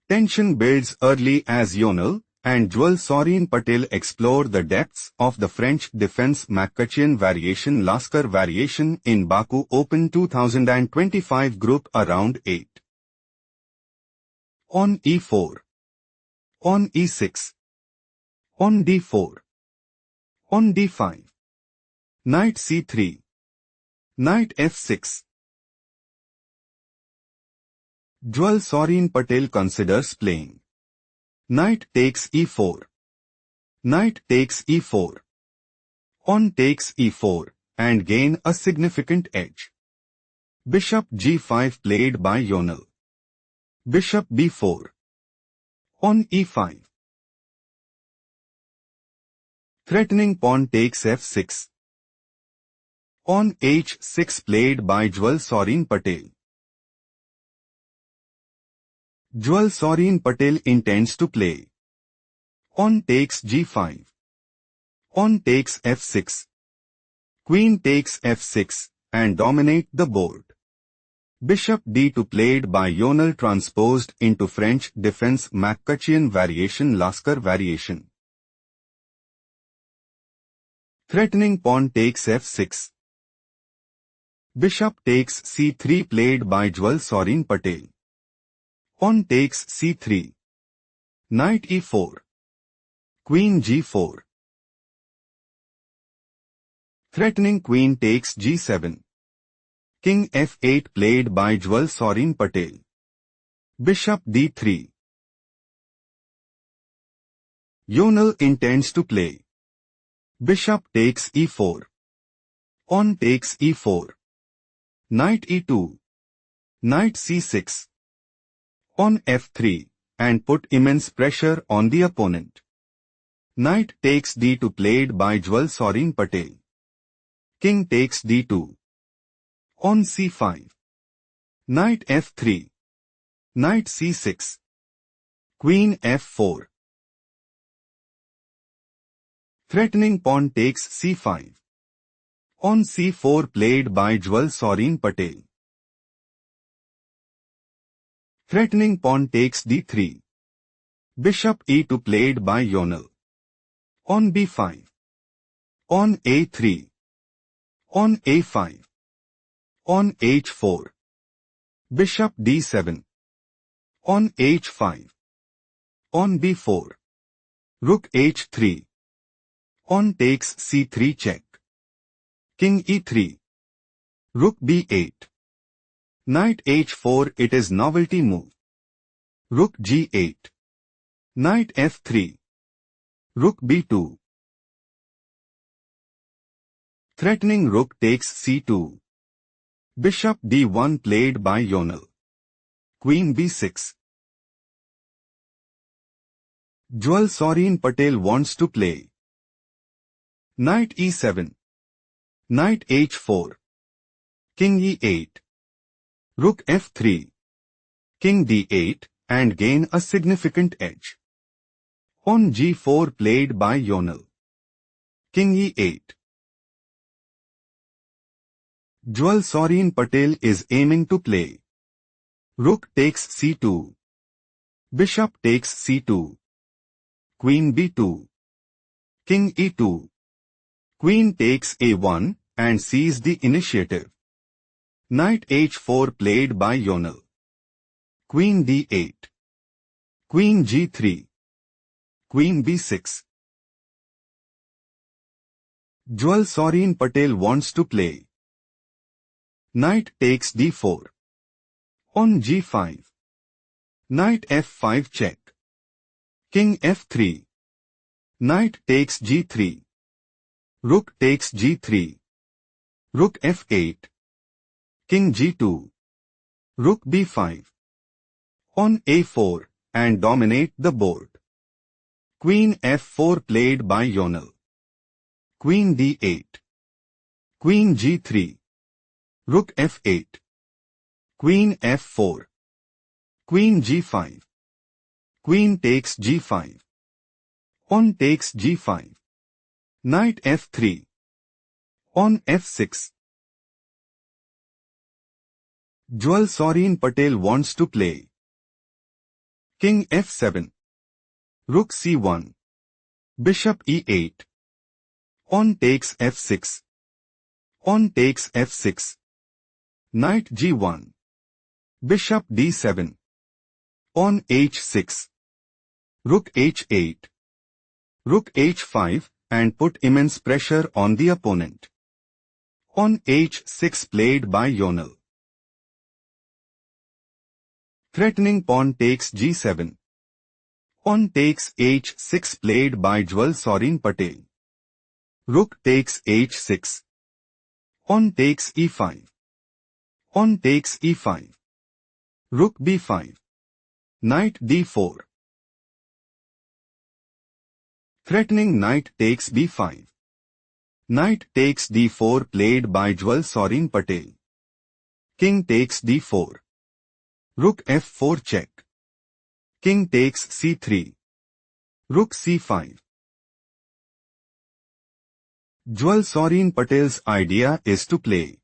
Tension builds early as Yonal and Jval Saurin Patel explore the depths of the French defense McCutcheon variation Lasker variation in Baku Open 2025 Group Around 8. On e4. On e6. On d4. On d5. Knight c3. Knight f6. Jval Saurin Patel considers playing. Knight takes e4. Knight takes e4. On takes e4 and gain a significant edge. Bishop g5 played by Yonal. Bishop b4. On e5. Threatening pawn takes f6. On h6 played by Jval Saurin Patel. Jval Saurin Patel intends to play. On takes g5. On takes f6. Queen takes f6 and dominate the board. Bishop d2 played by Yonal transposed into French defense McCutcheon variation Lasker variation. Threatening pawn takes f6. Bishop takes c3 played by Jval Saurin Patel. On takes c3. Knight e4. Queen g4. Threatening queen takes g7. King f8 played by Jval Saurin Patel. Bishop d3. Yonal intends to play. Bishop takes e4. On takes e4. Knight e2. Knight c6. On f3 and put immense pressure on the opponent. Knight takes d2 played by Jval Saurin Patel. King takes d2. On c5. Knight f3. Knight c6. Queen f4. Threatening pawn takes c5. On c4 played by Jval Saurin Patel. Threatening pawn takes d3. Bishop e2 played by Yonal. On b5. On a3. On a5. On h4. Bishop d7. On h5. On b4. Rook h3. On takes c3 check. King e3. Rook b8. Knight h4 it is novelty move. Rook g8. Knight f3. Rook b2. Threatening rook takes c2. Bishop d1 played by Yonal. Queen b6. Jval Saurin Patel wants to play. Knight e7. Knight h4. King e8. Rook f3. King d8 and gain a significant edge. On g4 played by Yonal. King e8. Jval Saurin Patel is aiming to play. Rook takes c2. Bishop takes c2. Queen b2. King e2. Queen takes a1 and seizes the initiative. Knight h4 played by Yonal. Queen d8. Queen g3. Queen b6. Jval Saurin Patel wants to play. Knight takes d4. On g5. Knight f5 check. King f3. Knight takes g3. Rook takes g3. Rook f8. King g2. Rook b5. On a4 and dominate the board. Queen f4 played by Yonal. Queen d8. Queen g3. Rook f8. Queen f4. Queen g5. Queen takes g5. On takes g5. Knight f3. On f6. Jval Saurin Patel wants to play. King f7. Rook c1. Bishop e8. Pawn takes f6. Pawn takes f6. Knight g1. Bishop d7. Pawn h6. Rook h8. Rook h5 and put immense pressure on the opponent. Pawn h6 played by Yonal. Threatening pawn takes g7. Pawn takes h6 played by Jval Saurin Patel. Rook takes h6. Pawn takes e5. Pawn takes e5. Rook b5. Knight d4. Threatening knight takes b5. Knight takes d4 played by Jval Saurin Patel. King takes d4. Rook f4 check. King takes c3. Rook c5. Jval Saurin Patel's idea is to play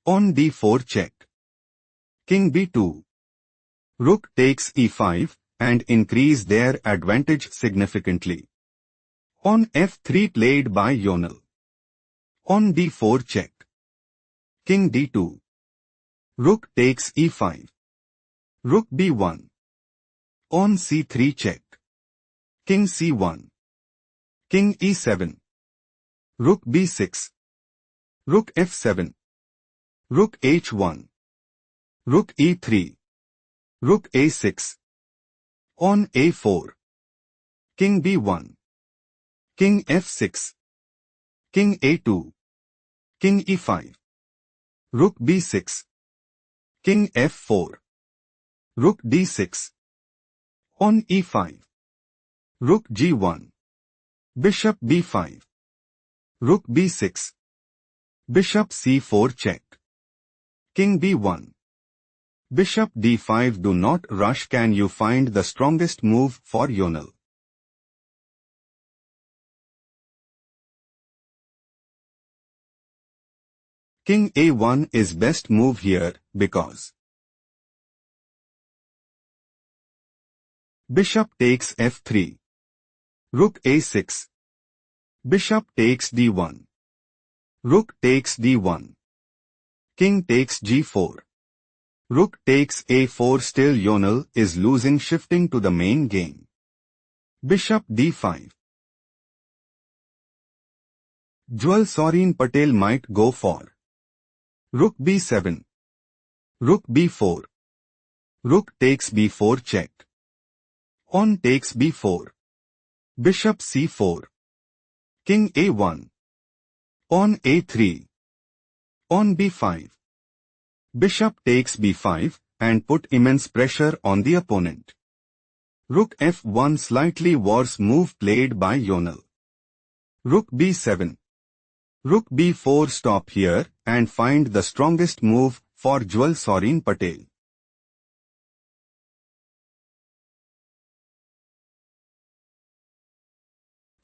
pawn d4 check. King b2. Rook takes e5 and increase their advantage significantly. Pawn f3 played by Yonal. Pawn d4 check. King d2. Rook takes e5. Rook b1. Pawn c3 check. King c1. King e7. Rook b6. Rook f7. Rook h1. Rook e3. Rook a6. Pawn a4. King b1. King f6. King a2. King e5. Rook b6. King f4. Rook d6. Pawn e5. Rook g1. Bishop b5. Rook b6. Bishop c4 check. King b1. Bishop d5. Do not rush. Can you find the strongest move for Yonal? King a1 is best move here because Bishop takes f3. Rook a6. Bishop takes d1. Rook takes d1. King takes g4. Rook takes a4. Still Yonal is losing. Shifting to the main game. Bishop d5. Jval Saurin Patel might go for Rook b7. Rook b4. Rook takes b4 check. Pawn takes b4. Bishop c4. King a1. Pawn a3. Pawn b5. Bishop takes b5 and put immense pressure on the opponent. Rook f1. Slightly worse move played by Yonal. Rook b7. Rook b4. Stop here and find the strongest move for Jval Saurin Patel.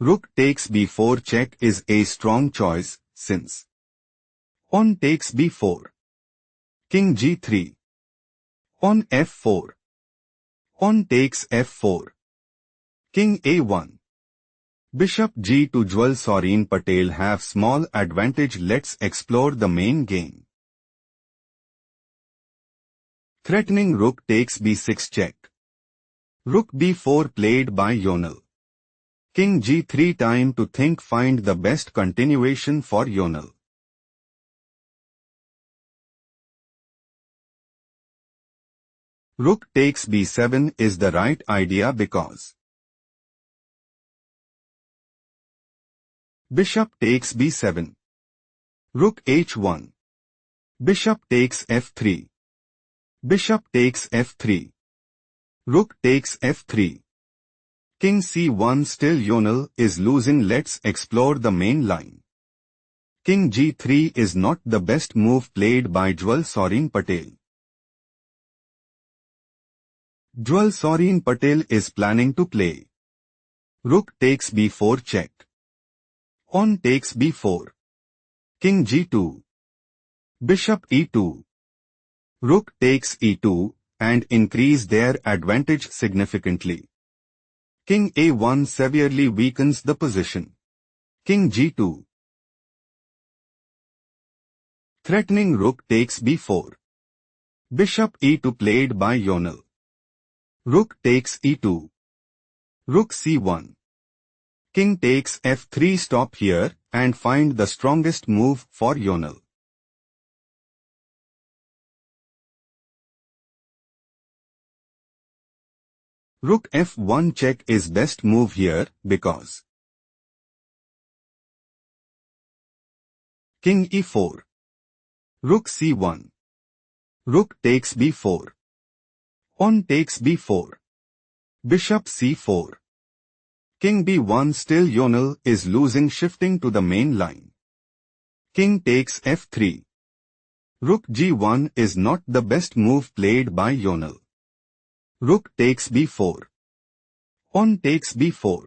Rook takes b4 check is a strong choice since pawn takes b4. King g3. Pawn f4. Pawn takes f4. King a1. Bishop g2. Jval Saurin Patel have small advantage. Let's explore the main game. Threatening rook takes b6 check. Rook b4 played by Yonal. King g3. Time to think. Find the best continuation for Yonal. Rook takes b7 is the right idea because Bishop takes b7. Rook h1. Bishop takes f3. Bishop takes f3. Rook takes f3. King c1. Still Yonal is losing. Let's explore the main line. King g3 is not the best move played by Jval Saurin Patel. Jval Saurin Patel is planning to play Rook takes b4 check. Pawn takes b4. King g2. Bishop e2. Rook takes e2 and increase their advantage significantly. King A1 severely weakens the position. King G2. Threatening rook takes B4. Bishop E2 played by Yonal. Rook takes E2. Rook C1. King takes F3. Stop here and find the strongest move for Yonal. Rook F1 check is best move here because King E4. Rook C1. Rook takes B4. Pawn takes B4. Bishop C4. King B1. Still Yonal is losing, shifting to the main line. King takes F3. Rook G1 is not the best move played by Yonal. Rook takes B4. Pawn takes B4.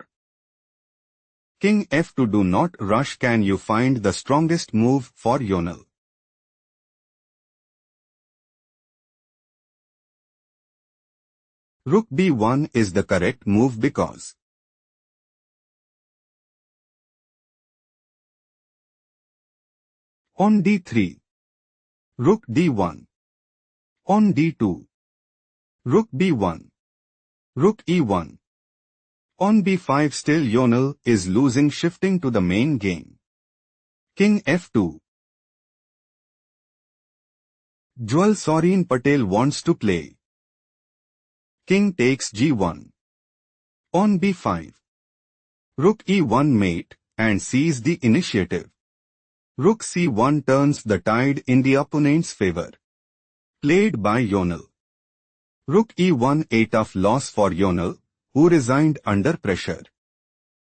King F2. Do not rush. Can you find the strongest move for Yonal? Rook B1 is the correct move because Pawn D3. Rook D1. Pawn D2. Rook B1. Rook E1. Pawn B5. Still Yonal is losing, shifting to the main game. King F2. Jval Saurin Patel wants to play. King takes G1. Pawn B5. Rook E1 mate and seize the initiative. Rook C1 turns the tide in the opponent's favor. Played by Yonal. Rook E1. A tough loss for Yonal, who resigned under pressure.